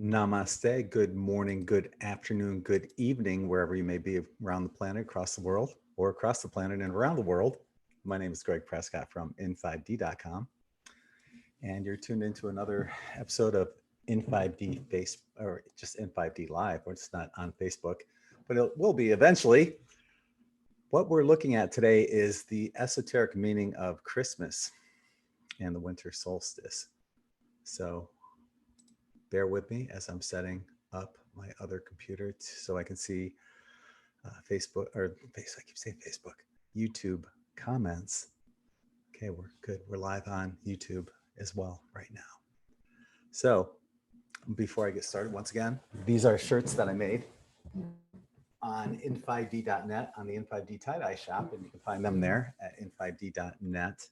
Namaste. Good morning, good afternoon, good evening, wherever you may be around the planet, across the world, or across the planet and around the world. My name is Greg Prescott from in5d.com, and you're tuned into another episode of In5D Face, or just In5D Live, or it's not on Facebook, but it will be eventually. What we're looking at today is the esoteric meaning of Christmas and the winter solstice. So bear with me as I'm setting up my other computer so I can see Facebook, or I keep saying Facebook, YouTube comments. Okay, we're good. We're live on YouTube as well right now. So before I get started, once again, these are shirts that I made on in5d.net on the in5d tie-dye shop, and you can find them there at in5d.net.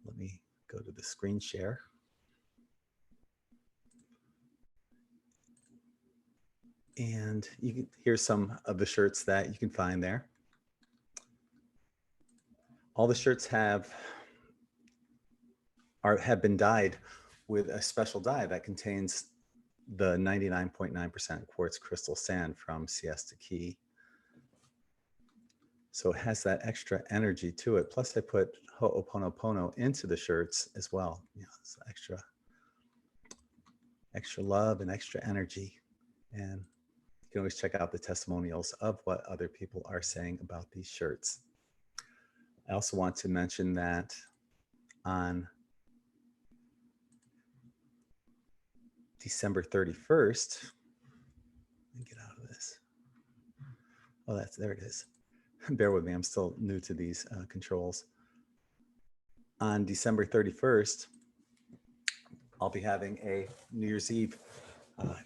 Let me go to the screen share. And you can, here's some of the shirts that you can find there. All the shirts have been dyed with a special dye that contains the 99.9% quartz crystal sand from Siesta Key. So it has that extra energy to it. Plus I put Ho'oponopono into the shirts as well. You know, it's extra love and extra energy. And you can always check out the testimonials of what other people are saying about these shirts. I also want to mention that on December 31st, let me get out of this. Oh, there it is. Bear with me, I'm still new to these controls. On December 31st, I'll be having a New Year's Eve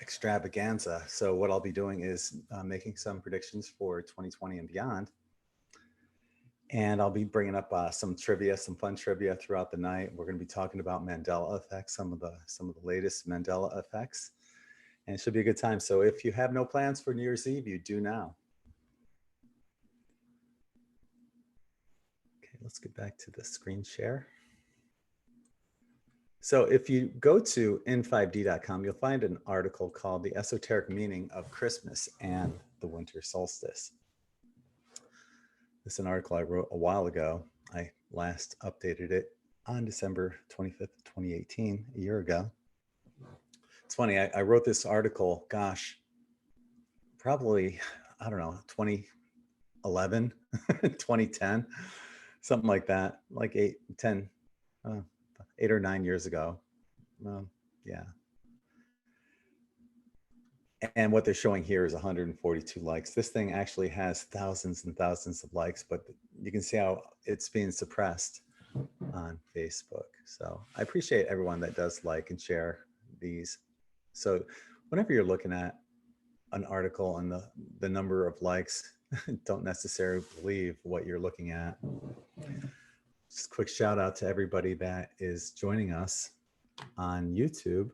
extravaganza. So what I'll be doing is making some predictions for 2020 and beyond. And I'll be bringing up some fun trivia throughout the night. We're going to be talking about Mandela effects, some of the latest Mandela effects, and it should be a good time. So if you have no plans for New Year's Eve, you do now. Okay, let's get back to the screen share. So if you go to in5d.com, you'll find an article called The Esoteric Meaning of Christmas and the Winter Solstice. This is an article I wrote a while ago. I last updated it on December 25th, 2018, a year ago. It's funny, I wrote this article, gosh, probably, I don't know, 2011, 2010, something like that, like 8 or 9 years ago. Yeah. And what they're showing here is 142 likes. This thing actually has thousands and thousands of likes, but you can see how it's being suppressed on Facebook. So I appreciate everyone that does like and share these. So whenever you're looking at an article and the number of likes, don't necessarily believe what you're looking at. Just a quick shout out to everybody that is joining us on YouTube.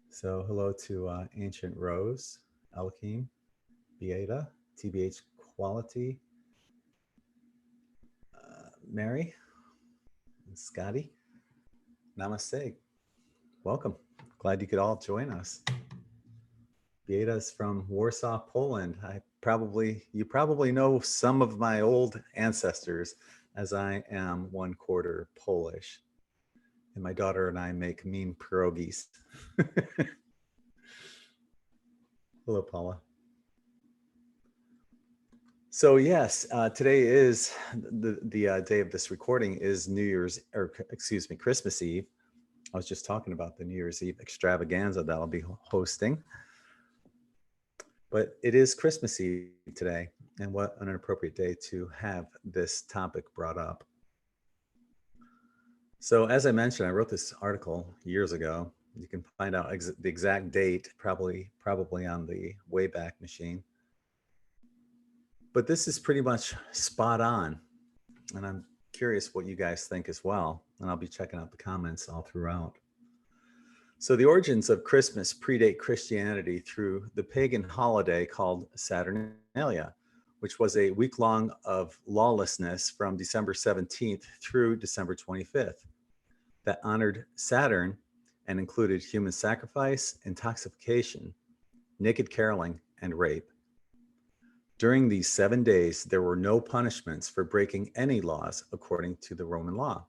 So hello to Ancient Rose, Elkeem, Beata, TBH Quality, Mary, and Scotty. Namaste. Welcome. Glad you could all join us. Beata's from Warsaw, Poland. You probably know some of my old ancestors, as I am 1/4 Polish. And my daughter and I make mean pierogies. Hello, Paula. So yes, today is the day of this recording is Christmas Eve. I was just talking about the New Year's Eve extravaganza that I'll be hosting. But it is Christmas Eve today, and what an appropriate day to have this topic brought up. So as I mentioned, I wrote this article years ago. You can find out the exact date, probably on the Wayback Machine. But this is pretty much spot on. And I'm curious what you guys think as well. And I'll be checking out the comments all throughout. So the origins of Christmas predate Christianity through the pagan holiday called Saturnalia, which was a week-long of lawlessness from December 17th through December 25th that honored Saturn and included human sacrifice, intoxication, naked caroling, and rape. During these 7 days, there were no punishments for breaking any laws according to the Roman law.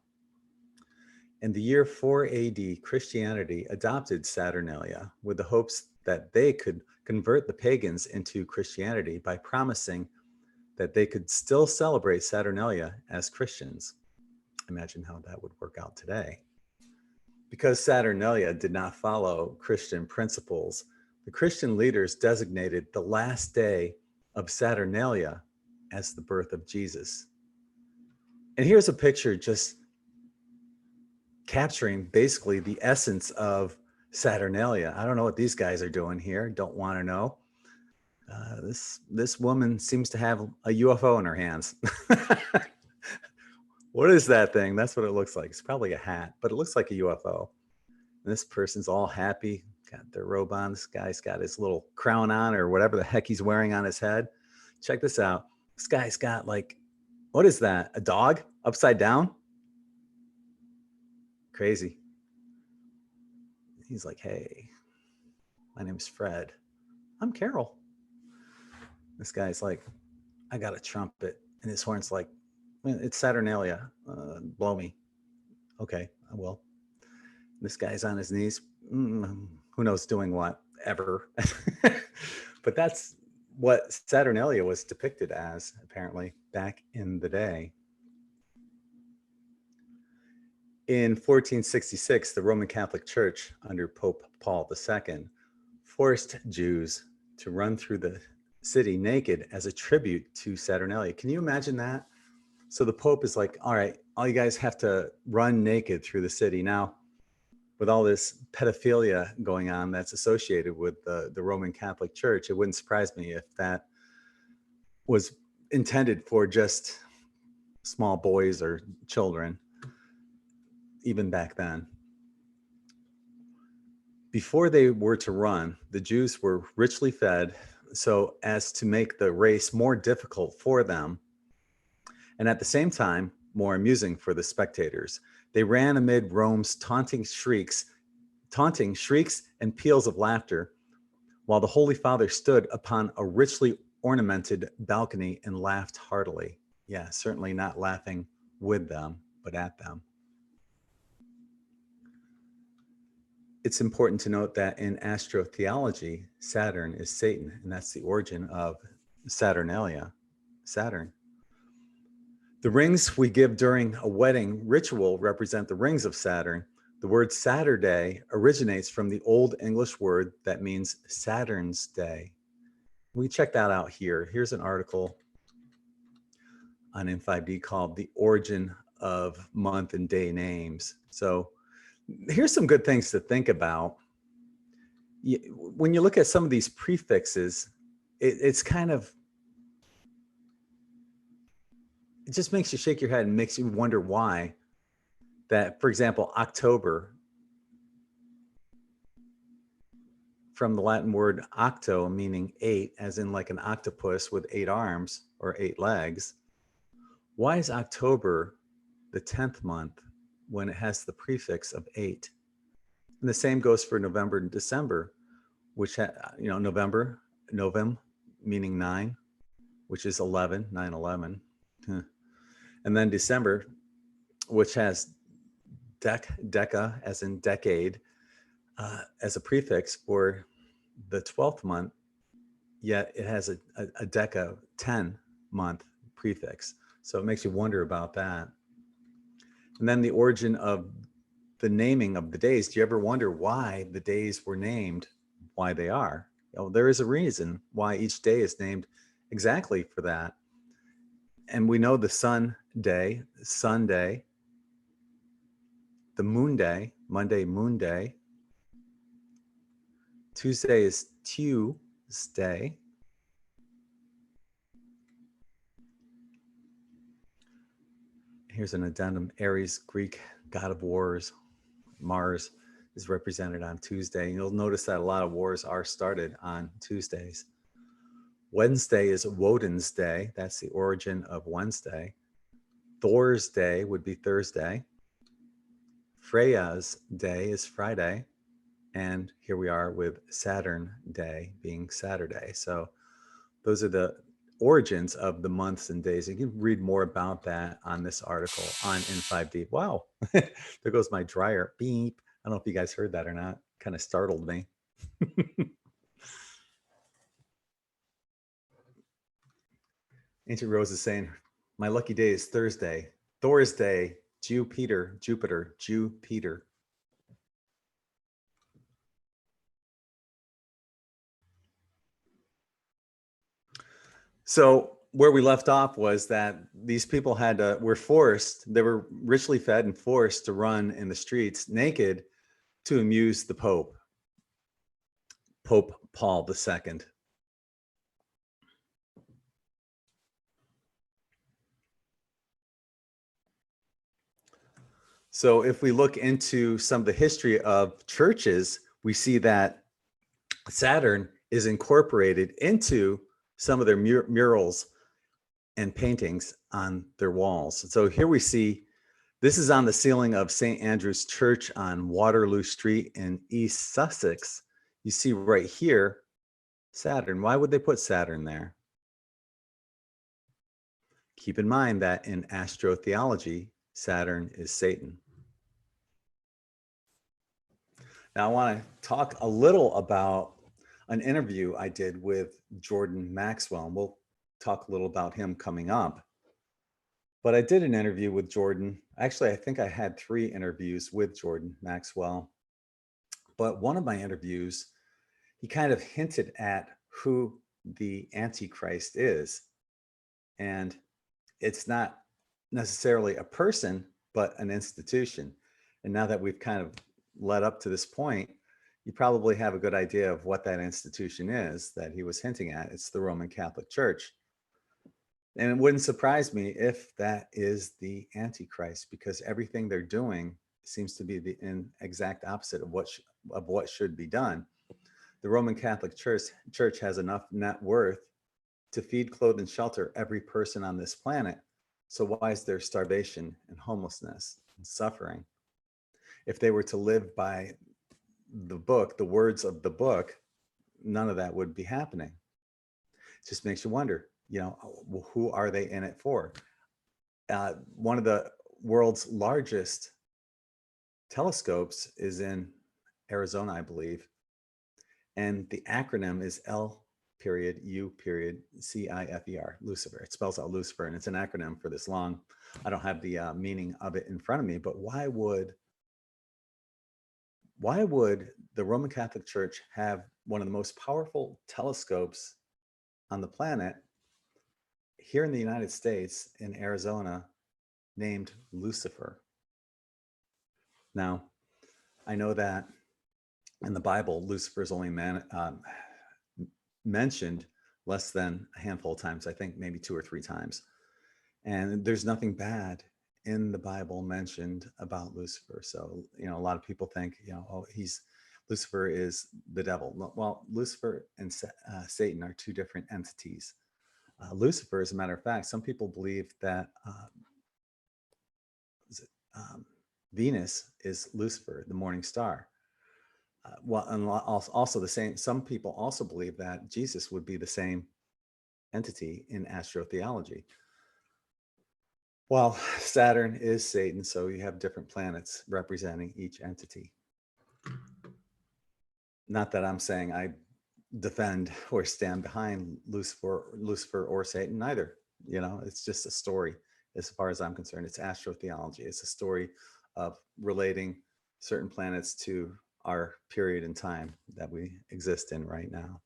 In the year 4 AD, Christianity adopted Saturnalia with the hopes that they could convert the pagans into Christianity by promising that they could still celebrate Saturnalia as Christians. Imagine how that would work out today. Because Saturnalia did not follow Christian principles, the Christian leaders designated the last day of Saturnalia as the birth of Jesus. And here's a picture just capturing basically the essence of Saturnalia. I don't know what these guys are doing here. Don't want to know. This woman seems to have a UFO in her hands. What is that thing? That's what it looks like. It's probably a hat, but it looks like a UFO. And this person's all happy, got their robe on. This guy's got his little crown on or whatever the heck he's wearing on his head. Check this out. This guy's got like, what is that? A dog upside down? Crazy. He's like, hey, my name's Fred. I'm Carol. This guy's like, I got a trumpet. And his horn's like, it's Saturnalia. Blow me. Okay, I will. This guy's on his knees. Who knows doing what ever. But that's what Saturnalia was depicted as, apparently, back in the day. In 1466, the Roman Catholic Church, under Pope Paul II, forced Jews to run through the city naked as a tribute to Saturnalia. Can you imagine that? So the Pope is like, all right, all you guys have to run naked through the city. Now, with all this pedophilia going on that's associated with the Roman Catholic Church, it wouldn't surprise me if that was intended for just small boys or children, even back then. Before they were to run, the Jews were richly fed so as to make the race more difficult for them, and at the same time, more amusing for the spectators. They ran amid Rome's taunting shrieks and peals of laughter, while the Holy Father stood upon a richly ornamented balcony and laughed heartily. Yeah, certainly not laughing with them, but at them. It's important to note that in astrotheology, Saturn is Satan, and that's the origin of Saturnalia, Saturn. The rings we give during a wedding ritual represent the rings of Saturn. The word Saturday originates from the Old English word that means Saturn's day. We check that out here. Here's an article on N5D called The Origin of Month and Day Names. So here's some good things to think about. When you look at some of these prefixes, it's kind of, it just makes you shake your head and makes you wonder why. That, for example, October, from the Latin word octo, meaning 8, as in like an octopus with 8 arms or 8 legs. Why is October the 10th month when it has the prefix of 8? And the same goes for November and December, which, November, novem, meaning 9, which is 11, 9/11. And then December, which has deca, as in decade, as a prefix for the 12th month, yet it has a deca 10-month prefix. So it makes you wonder about that. And then the origin of the naming of the days. Do you ever wonder why the days were named why they are? There is a reason why each day is named exactly for that. And we know the Sunday, the moon day, Monday, moon day. Tuesday is Tuesday. Here's an addendum. Ares, Greek god of wars. Mars is represented on Tuesday. You'll notice that a lot of wars are started on Tuesdays. Wednesday is Woden's day. That's the origin of Wednesday. Thor's day would be Thursday. Freya's day is Friday. And here we are with Saturn Day being Saturday. So those are the origins of the months and days. You can read more about that on this article on In5D. Wow, there goes my dryer. Beep. I don't know if you guys heard that or not. Kind of startled me. Ancient Rose is saying, my lucky day is Thursday. Thor's day, Jupiter. So where we left off was that these people they were richly fed and forced to run in the streets naked to amuse the Pope, Pope Paul II. So if we look into some of the history of churches, we see that Saturn is incorporated into some of their murals and paintings on their walls. So here we see, this is on the ceiling of St. Andrew's Church on Waterloo Street in East Sussex. You see right here, Saturn. Why would they put Saturn there? Keep in mind that in astrotheology, Saturn is Satan. Now I want to talk a little about an interview I did with Jordan Maxwell, and we'll talk a little about him coming up. But I did an interview with Jordan. Actually, I think I had 3 interviews with Jordan Maxwell. But one of my interviews, he kind of hinted at who the Antichrist is. And it's not necessarily a person, but an institution. And now that we've kind of led up to this point, you probably have a good idea of what that institution is that he was hinting at. It's the Roman Catholic Church. And it wouldn't surprise me if that is the Antichrist, because everything they're doing seems to be the exact opposite of what should be done. The Roman Catholic Church has enough net worth to feed, clothe, and shelter every person on this planet. So why is there starvation and homelessness and suffering? If they were to live by the book, the words of the book, none of that would be happening. It just makes you wonder, who are they in it for? One of the world's largest telescopes is in Arizona, I believe. And the acronym is L.U.CIFER, Lucifer. It spells out Lucifer, and it's an acronym for this long. I don't have the meaning of it in front of me, but why would the Roman Catholic Church have one of the most powerful telescopes on the planet here in the United States, in Arizona, named Lucifer? Now, I know that in the Bible, Lucifer is only mentioned less than a handful of times, I think maybe 2 or 3 times. And there's nothing bad in the Bible mentioned about Lucifer. So, a lot of people think, Lucifer is the devil. Well, Lucifer and Satan are 2 different entities. Lucifer, as a matter of fact, some people believe that Venus is Lucifer, the morning star. And also the same, some people also believe that Jesus would be the same entity in astrotheology. Well, Saturn is Satan, so you have different planets representing each entity. Not that I'm saying I defend or stand behind Lucifer or Satan either. It's just a story as far as I'm concerned. It's astrotheology. It's a story of relating certain planets to our period in time that we exist in right now.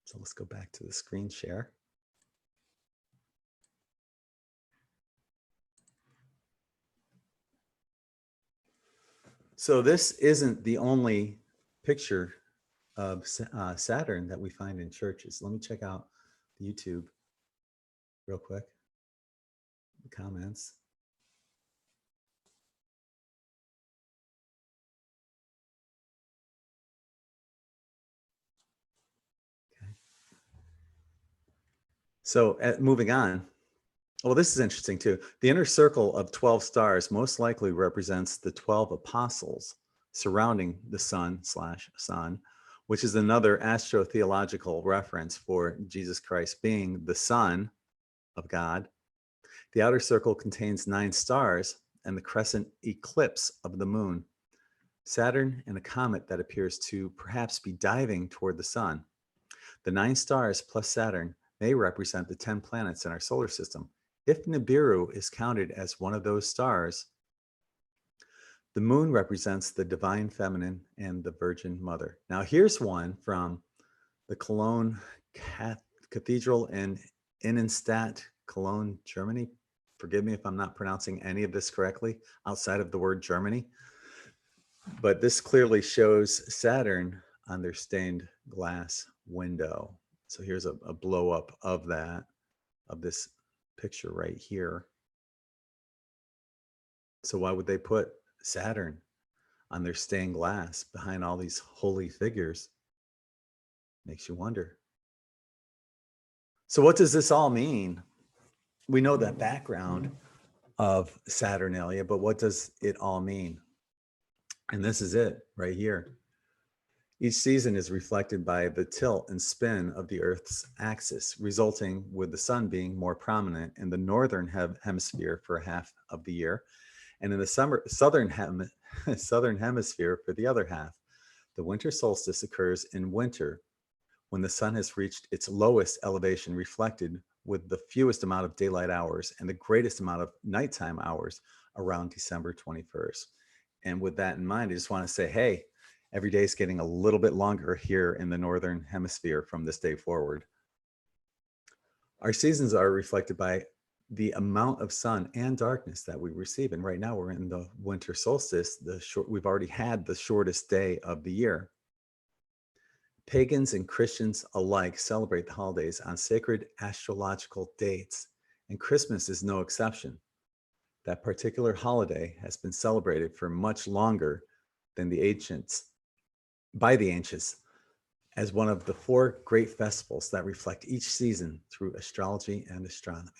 So let's go back to the screen share. So this isn't the only picture of Saturn that we find in churches. Let me check out the YouTube real quick. The comments. Okay. So moving on, Well, this is interesting too. The inner circle of 12 stars most likely represents the 12 apostles surrounding the sun, which is another astrotheological reference for Jesus Christ being the Son of God. The outer circle contains 9 stars and the crescent eclipse of the moon, Saturn, and a comet that appears to perhaps be diving toward the sun. The 9 stars plus Saturn may represent the 10 planets in our solar system. If Nibiru is counted as one of those stars, the moon represents the divine feminine and the Virgin Mother. Now, here's one from the Cologne Cathedral in Innenstadt, Cologne, Germany. Forgive me if I'm not pronouncing any of this correctly outside of the word Germany, but this clearly shows Saturn on their stained glass window. So here's a blow up of that, of this picture right here. So why would they put Saturn on their stained glass behind all these holy figures? Makes you wonder. So what does this all mean? We know that background of Saturnalia, but what does it all mean? And this is it right here. Each season is reflected by the tilt and spin of the Earth's axis, resulting with the sun being more prominent in the northern hemisphere for half of the year, and in the southern hemisphere for the other half. The winter solstice occurs in winter when the sun has reached its lowest elevation, reflected with the fewest amount of daylight hours and the greatest amount of nighttime hours around December 21st. And with that in mind, I just want to say, hey, every day is getting a little bit longer here in the northern hemisphere from this day forward. Our seasons are reflected by the amount of sun and darkness that we receive. And right now we're in the winter solstice. We've already had the shortest day of the year. Pagans and Christians alike celebrate the holidays on sacred astrological dates, and Christmas is no exception. That particular holiday has been celebrated for much longer than by the ancients, as one of the 4 great festivals that reflect each season through astrology and astronomy.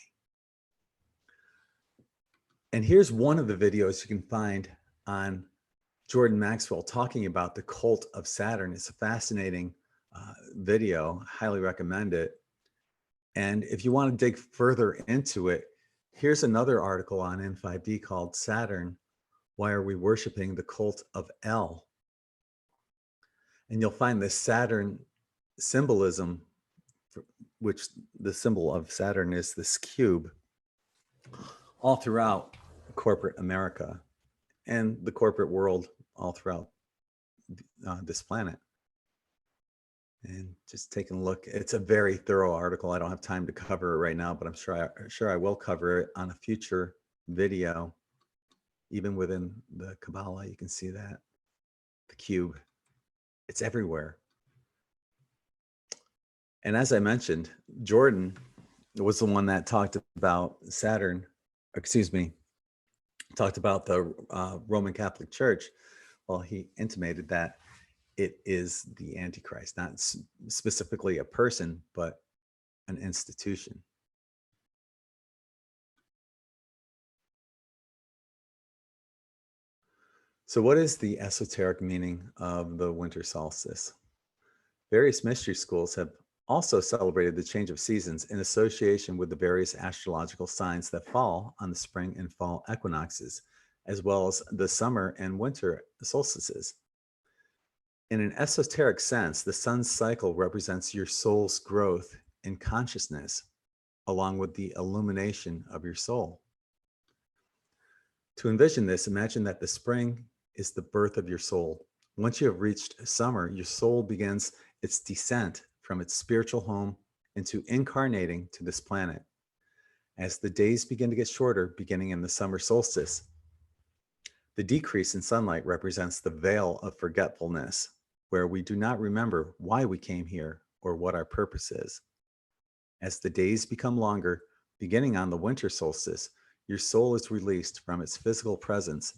And here's one of the videos you can find on Jordan Maxwell talking about the cult of Saturn. It's a fascinating video. Highly recommend it. And if you want to dig further into it, here's another article on N5D called Saturn, Why Are We Worshipping the Cult of El? And you'll find this Saturn symbolism, which the symbol of Saturn is this cube, all throughout corporate America and the corporate world, all throughout this planet. And just taking a look, it's a very thorough article. I don't have time to cover it right now, but I'm sure I will cover it on a future video. Even within the Kabbalah, you can see that the cube, it's everywhere. And as I mentioned, Jordan was the one that talked about talked about the Roman Catholic Church. Well, he intimated that it is the Antichrist, not specifically a person, but an institution. So what is the esoteric meaning of the winter solstice? Various mystery schools have also celebrated the change of seasons in association with the various astrological signs that fall on the spring and fall equinoxes, as well as the summer and winter solstices. In an esoteric sense, the sun's cycle represents your soul's growth in consciousness, along with the illumination of your soul. To envision this, imagine that the spring is the birth of your soul. Once you have reached summer, your soul begins its descent from its spiritual home into incarnating to this planet. As the days begin to get shorter, beginning in the summer solstice, the decrease in sunlight represents the veil of forgetfulness, where we do not remember why we came here or what our purpose is. As the days become longer, beginning on the winter solstice, your soul is released from its physical presence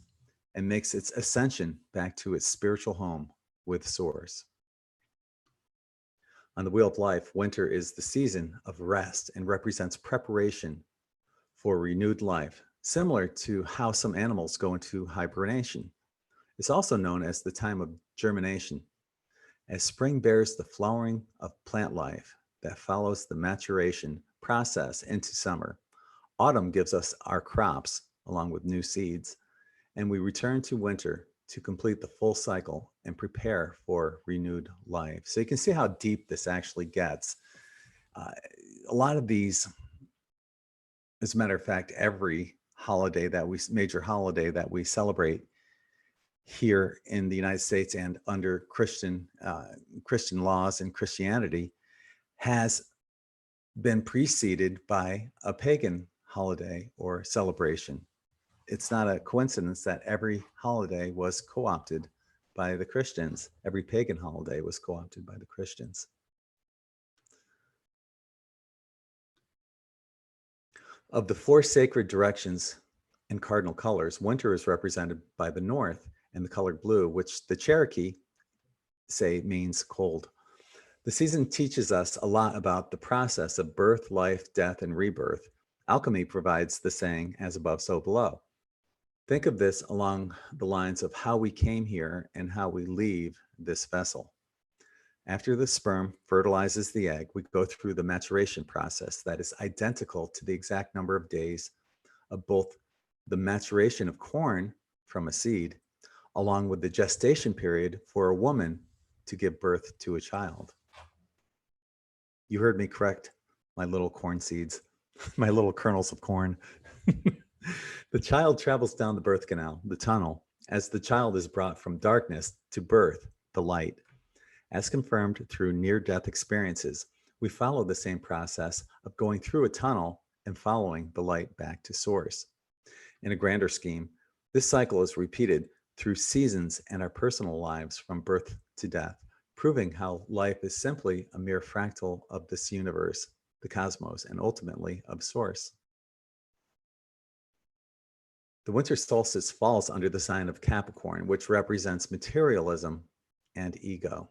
and makes its ascension back to its spiritual home with Source. On the Wheel of Life, winter is the season of rest and represents preparation for renewed life, similar to how some animals go into hibernation. It's also known as the time of germination, as spring bears the flowering of plant life that follows the maturation process into summer. Autumn gives us our crops along with new seeds, and we return to winter to complete the full cycle and prepare for renewed life. So you can see how deep this actually gets. Uh, a lot of these, as a matter of fact, every major holiday that we celebrate here in the United States and under Christian laws and Christianity has been preceded by a pagan holiday or celebration. It's not a coincidence that every holiday was co-opted by the Christians. Every pagan holiday was co-opted by the Christians. Of the four sacred directions and cardinal colors, winter is represented by the north and the color blue, which the Cherokee say means cold. The season teaches us a lot about the process of birth, life, death, and rebirth. Alchemy provides the saying, as above, so below. Think of this along the lines of how we came here and how we leave this vessel. After the sperm fertilizes the egg, we go through the maturation process that is identical to the exact number of days of both the maturation of corn from a seed, along with the gestation period for a woman to give birth to a child. You heard me correct, my little corn seeds, my little kernels of corn. The child travels down the birth canal, the tunnel, as the child is brought from darkness to birth, the light. As confirmed through near-death experiences, we follow the same process of going through a tunnel and following the light back to source. In a grander scheme, this cycle is repeated through seasons and our personal lives from birth to death, proving how life is simply a mere fractal of this universe, the cosmos, and ultimately of source. The winter solstice falls under the sign of Capricorn, which represents materialism and ego.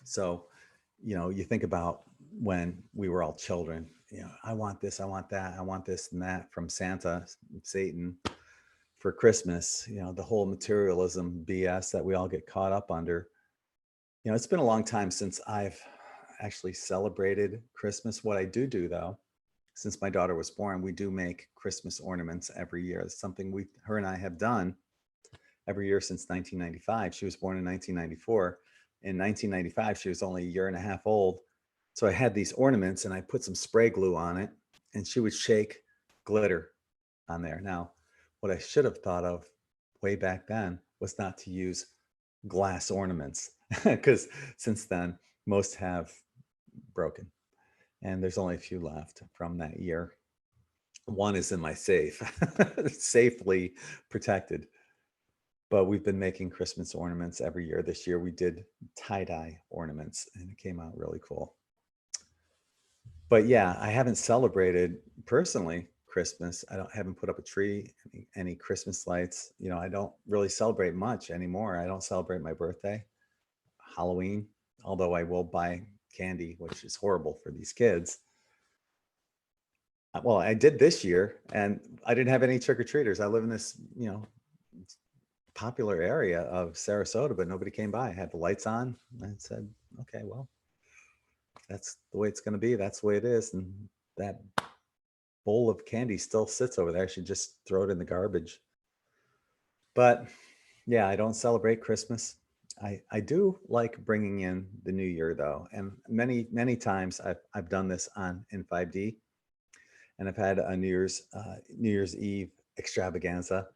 So, you think about when we were all children, I want this, I want that, I want this and that from Santa, Satan for Christmas, the whole materialism BS that we all get caught up under. It's been a long time since I've actually celebrated Christmas. What I do though, since my daughter was born, we do make Christmas ornaments every year. It's something her and I have done every year since 1995. She was born in 1994. In 1995, she was only a year and a half old. So I had these ornaments and I put some spray glue on it and she would shake glitter on there. Now, what I should have thought of way back then was not to use glass ornaments because since then, most have broken and there's only a few left from that year. One is in my safe, safely protected. But we've been making Christmas ornaments every year. This year we did tie-dye ornaments and it came out really cool. But yeah, I haven't celebrated personally Christmas. Haven't put up a tree, any Christmas lights. I don't really celebrate much anymore. I don't celebrate my birthday, Halloween, although I will buy candy, which is horrible for these kids. Well, I did this year and I didn't have any trick-or-treaters. I live in this, popular area of Sarasota, but nobody came by. I had the lights on. I said, okay, well, that's the way it's going to be. That's the way it is. And that bowl of candy still sits over there. I should just throw it in the garbage. But yeah, I don't celebrate Christmas. I do like bringing in the new year though. And many times I've done this in 5D and I've had a New Year's Eve extravaganza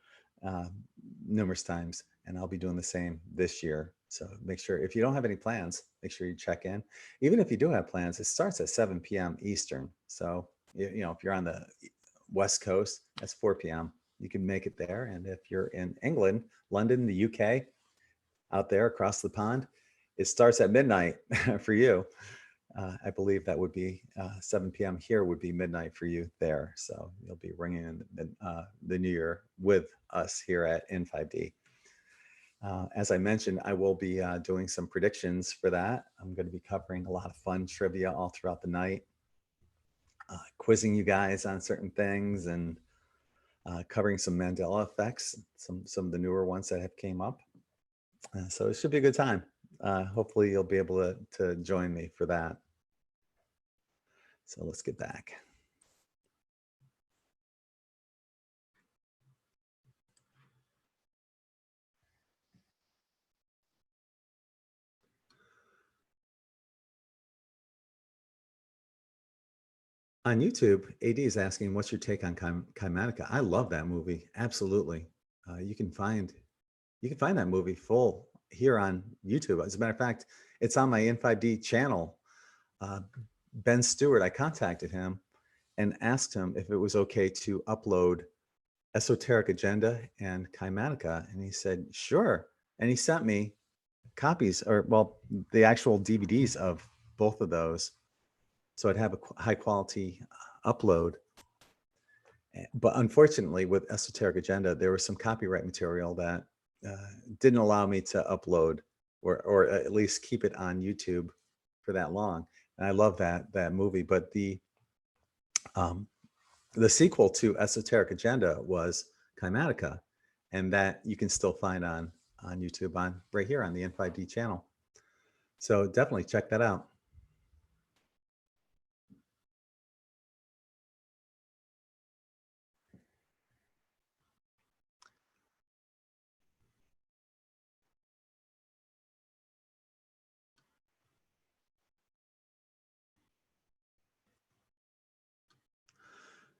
numerous times, and I'll be doing the same this year. So make sure, if you don't have any plans, make sure you check in. Even if you do have plans, it starts at 7 p.m. Eastern. So, if you're on the West Coast, that's 4 p.m. You can make it there. And if you're in England, London, the UK, out there across the pond, it starts at midnight for you. I believe that would be 7 p.m. here would be midnight for you there. So you'll be ringing in the new year with us here at In5D. As I mentioned, I will be doing some predictions for that. I'm going to be covering a lot of fun trivia all throughout the night. quizzing you guys on certain things and covering some Mandela effects, some of the newer ones that have came up. So it should be a good time. Hopefully you'll be able to join me for that. So let's get back. On YouTube, AD is asking, what's your take on Kymatica? I love that movie. Absolutely. You can find that movie full here on YouTube. As a matter of fact, it's on my N5D channel. Ben Stewart, I contacted him and asked him if it was okay to upload Esoteric Agenda and Kymatica. And he said, sure. And he sent me copies, or well, the actual DVDs of both of those. So I'd have a high quality upload. But unfortunately, with Esoteric Agenda, there was some copyright material that didn't allow me to upload or at least keep it on YouTube for that long. And I love that movie. But the sequel to Esoteric Agenda was Kymatica, and that you can still find on YouTube right here on the N5D channel. So definitely check that out.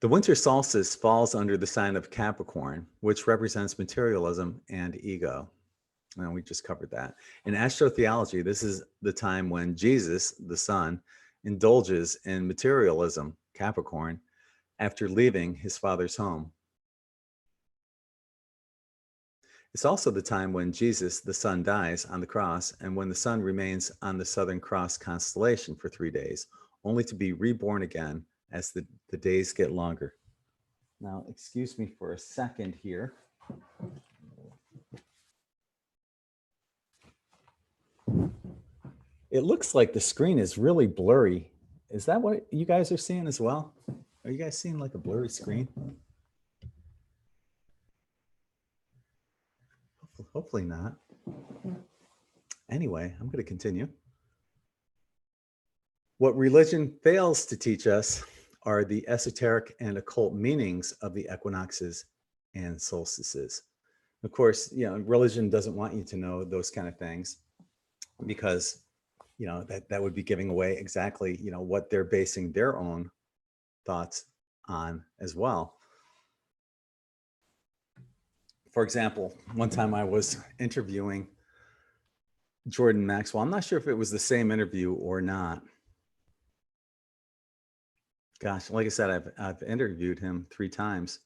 The winter solstice falls under the sign of Capricorn, which represents materialism and ego. And we just covered that. In astrotheology, this is the time when Jesus, the sun, indulges in materialism, Capricorn, after leaving his father's home. It's also the time when Jesus, the sun, dies on the cross, and when the sun remains on the Southern Cross constellation for 3 days, only to be reborn again as the days get longer. Now, excuse me for a second here. It looks like the screen is really blurry. Is that what you guys are seeing as well? Are you guys seeing like a blurry screen? Hopefully not. Anyway, I'm going to continue. What religion fails to teach us are the esoteric and occult meanings of the equinoxes and solstices. Of course, religion doesn't want you to know those kind of things because, that would be giving away exactly, what they're basing their own thoughts on as well. For example, one time I was interviewing Jordan Maxwell. I'm not sure if it was the same interview or not. Gosh, like I said, I've interviewed him 3 times,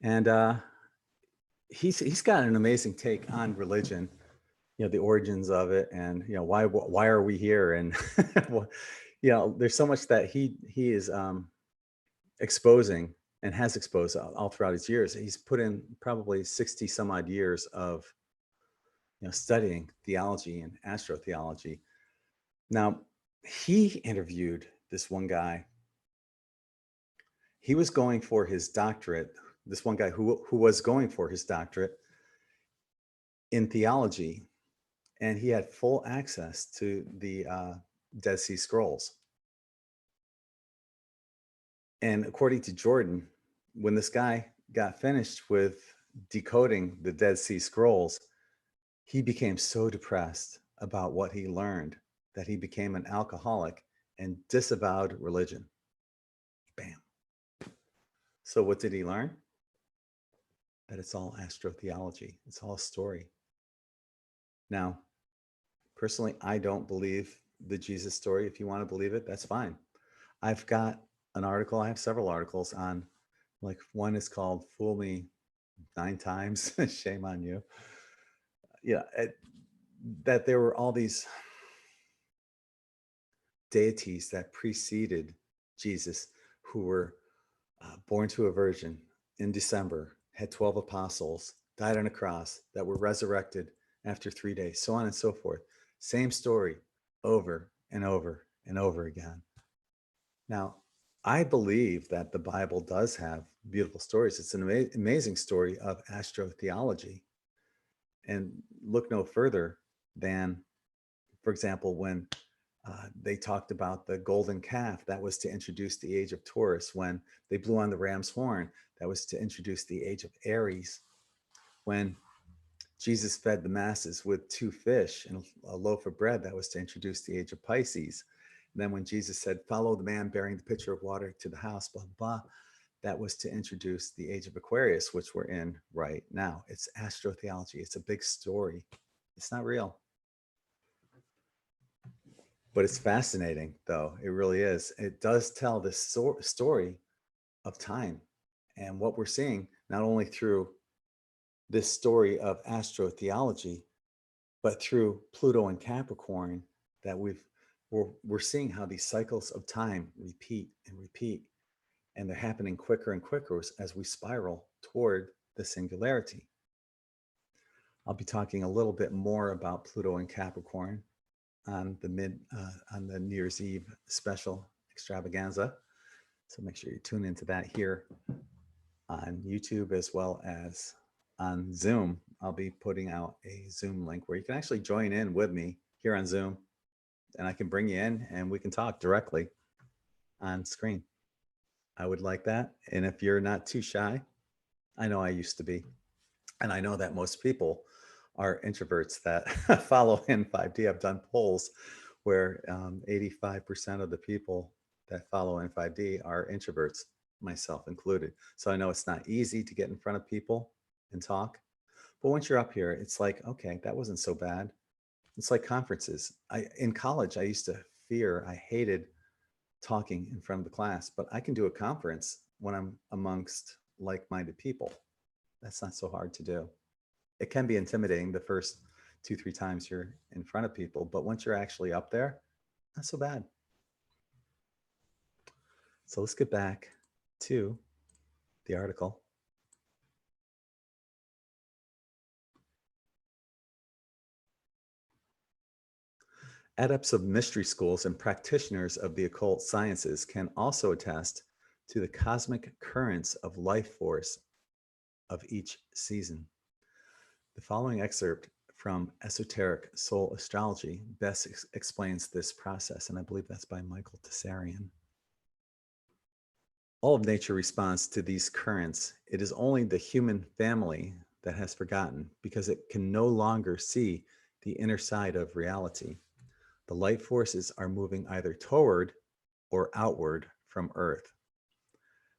and he's got an amazing take on religion, the origins of it, and why are we here, and there's so much that he is exposing and has exposed all throughout his years. He's put in probably 60 some odd years of studying theology and astrotheology. Now, he interviewed this one guy. He was going for his doctorate. This one guy who was going for his doctorate in theology, and he had full access to the Dead Sea Scrolls. And according to Jordan, when this guy got finished with decoding the Dead Sea Scrolls, he became so depressed about what he learned that he became an alcoholic and disavowed religion. Bam. So what did he learn? That it's all astrotheology. It's all a story. Now, personally, I don't believe the Jesus story. If you want to believe it, that's fine. I've got an article. I have several articles on, like, one is called Fool Me 9 Times. Shame on you. That there were all these deities that preceded Jesus who were born to a virgin in December, had 12 apostles, died on a cross, that were resurrected after 3 days, so on and so forth. Same story over and over and over again. Now, I believe that the Bible does have beautiful stories. It's an amazing story of astrotheology. And look no further than, for example, when they talked about the golden calf, that was to introduce the age of Taurus. When they blew on the ram's horn, that was to introduce the age of Aries. When Jesus fed the masses with 2 fish and a loaf of bread, that was to introduce the age of Pisces. And then when Jesus said, follow the man bearing the pitcher of water to the house, blah, blah, blah, that was to introduce the age of Aquarius, which we're in right now. It's astrotheology. It's a big story. It's not real. But it's fascinating, though. It really is. It does tell this story of time and what we're seeing, not only through this story of astrotheology, but through Pluto and Capricorn, that we're seeing how these cycles of time repeat and repeat, and they're happening quicker and quicker as we spiral toward the singularity. I'll be talking a little bit more about Pluto and Capricorn on the New Year's Eve special extravaganza. So make sure you tune into that here on YouTube as well as on Zoom. I'll be putting out a Zoom link where you can actually join in with me here on Zoom, and I can bring you in and we can talk directly on screen. I would like that. And if you're not too shy, I know I used to be, and I know that most people are introverts that follow in 5D. I've done polls where 85% of the people that follow in 5D are introverts, myself included. So I know it's not easy to get in front of people and talk. But once you're up here, it's like, okay, that wasn't so bad. It's like conferences. In college, I used to I hated talking in front of the class, but I can do a conference when I'm amongst like-minded people. That's not so hard to do. It can be intimidating the first 2-3 times you're in front of people, but once you're actually up there, not so bad. So let's get back to the article. Adepts of mystery schools and practitioners of the occult sciences can also attest to the cosmic currents of life force of each season. The following excerpt from Esoteric Soul Astrology best explains this process, and I believe that's by Michael Tessarian. All of nature responds to these currents. It is only the human family that has forgotten, because it can no longer see the inner side of reality. The light forces are moving either toward or outward from Earth.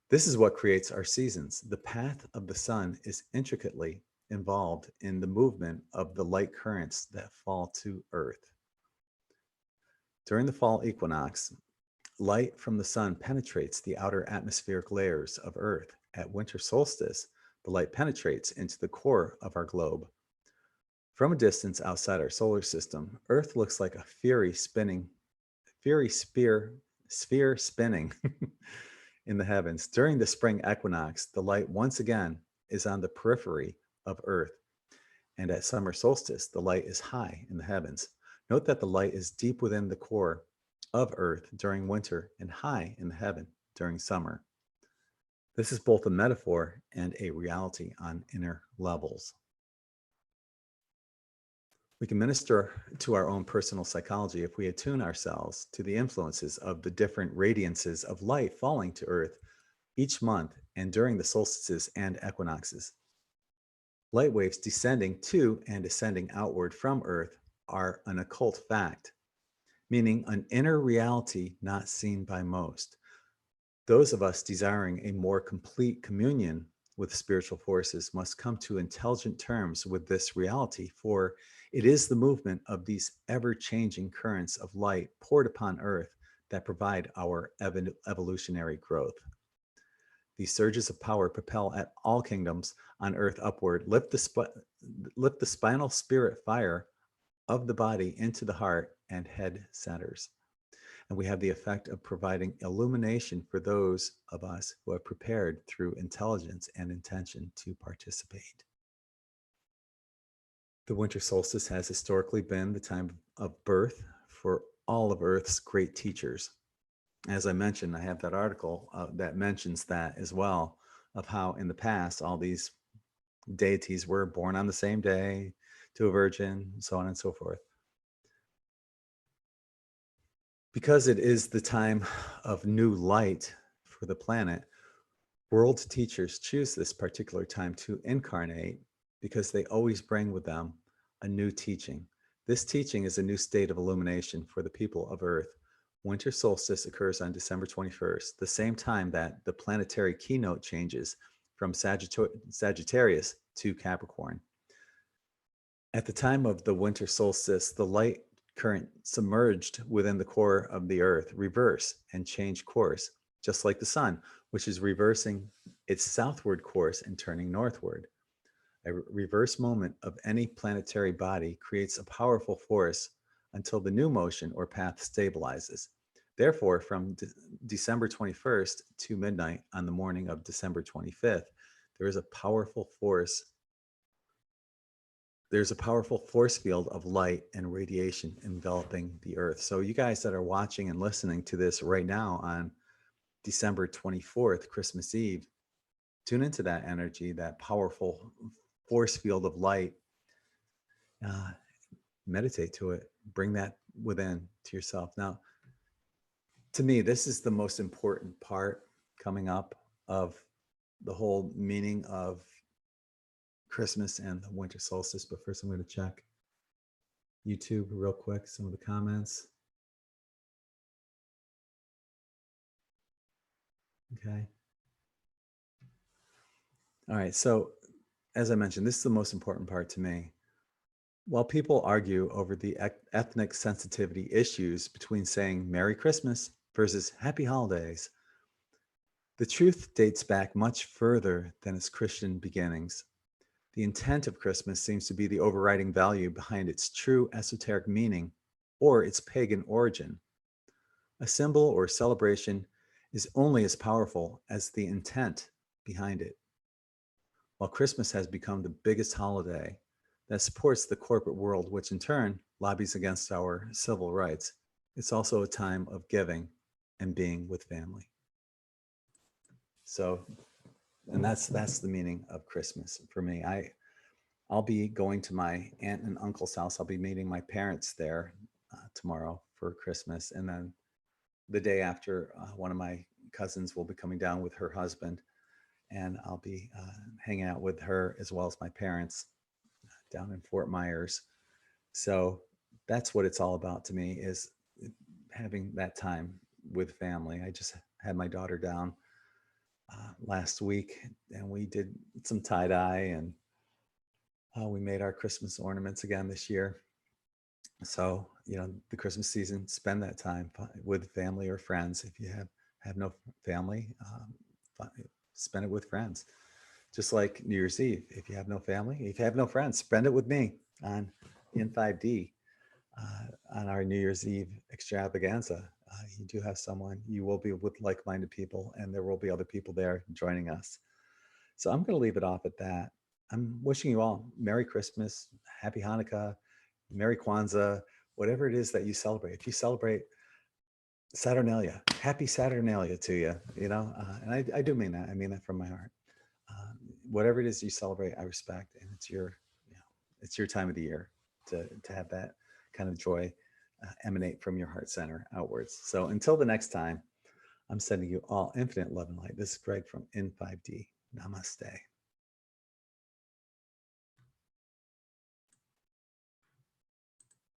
This is what creates our seasons. The path of the sun is intricately involved in the movement of the light currents that fall to Earth. During the fall equinox, light from the sun penetrates the outer atmospheric layers of Earth. At winter solstice, the light penetrates into the core of our globe. From a distance outside our solar system, Earth looks like a sphere spinning in the heavens. During the spring equinox, the light once again is on the periphery of Earth. And at summer solstice, the light is high in the heavens. Note that the light is deep within the core of Earth during winter and high in the heaven during summer. This is both a metaphor and a reality on inner levels. We can minister to our own personal psychology if we attune ourselves to the influences of the different radiances of light falling to Earth each month and during the solstices and equinoxes. Light waves descending to and ascending outward from Earth are an occult fact, meaning an inner reality not seen by most. Those of us desiring a more complete communion with spiritual forces must come to intelligent terms with this reality, for it is the movement of these ever-changing currents of light poured upon Earth that provide our evolutionary growth. These surges of power propel at all kingdoms on Earth upward, lift the spinal spirit fire of the body into the heart and head centers. And we have the effect of providing illumination for those of us who have prepared through intelligence and intention to participate. The winter solstice has historically been the time of birth for all of Earth's great teachers. As I mentioned, I have that article that mentions that as well, of how in the past all these deities were born on the same day to a virgin, so on and so forth. Because it is the time of new light for the planet, world teachers choose this particular time to incarnate because they always bring with them a new teaching. This teaching is a new state of illumination for the people of Earth. Winter solstice occurs on December 21st, the same time that the planetary keynote changes from Sagittarius to Capricorn. At the time of the winter solstice, the light current submerged within the core of the Earth reverse and change course, just like the sun, which is reversing its southward course and turning northward. A reverse moment of any planetary body creates a powerful force until the new motion or path stabilizes. Therefore, from December 21st to midnight on the morning of December 25th, there is a powerful force there's a powerful force field of light and radiation enveloping the earth. So you guys that are watching and listening to this right now on December 24th, Christmas Eve, tune into that energy, that powerful force field of light. Uh, Meditate to it. Bring that within to yourself. Now, to me, this is the most important part coming up of the whole meaning of Christmas and the winter solstice. But first, I'm going to check YouTube real quick, some of the comments. Okay. All right. So, as I mentioned, this is the most important part to me. While people argue over the ethnic sensitivity issues between saying Merry Christmas versus Happy Holidays, the truth dates back much further than its Christian beginnings. The intent of Christmas seems to be the overriding value behind its true esoteric meaning or its pagan origin. A symbol or celebration is only as powerful as the intent behind it. While Christmas has become the biggest holiday that supports the corporate world, which in turn lobbies against our civil rights, it's also a time of giving and being with family. So, and that's the meaning of Christmas for me. I'll be going to my aunt and uncle's house. I'll be meeting my parents there tomorrow for Christmas, and then the day after, one of my cousins will be coming down with her husband, and I'll be hanging out with her as well as my parents down in Fort Myers. So that's what it's all about to me, is having that time with family. I just had my daughter down last week, and we did some tie-dye, and we made our Christmas ornaments again this year. So, the Christmas season, spend that time with family or friends. If you have no family, spend it with friends. Just like New Year's Eve, if you have no family, if you have no friends, spend it with me on in 5D on our New Year's Eve extravaganza. You do have someone, you will be with like-minded people, and there will be other people there joining us. So I'm going to leave it off at that. I'm wishing you all Merry Christmas, Happy Hanukkah, Merry Kwanzaa, whatever it is that you celebrate. If you celebrate Saturnalia, Happy Saturnalia to you, and I do mean that. I mean that from my heart. Whatever it is you celebrate, I respect, and it's your time of the year to have that kind of joy emanate from your heart center outwards. So until the next time, I'm sending you all infinite love and light. This is Greg from In5D. Namaste.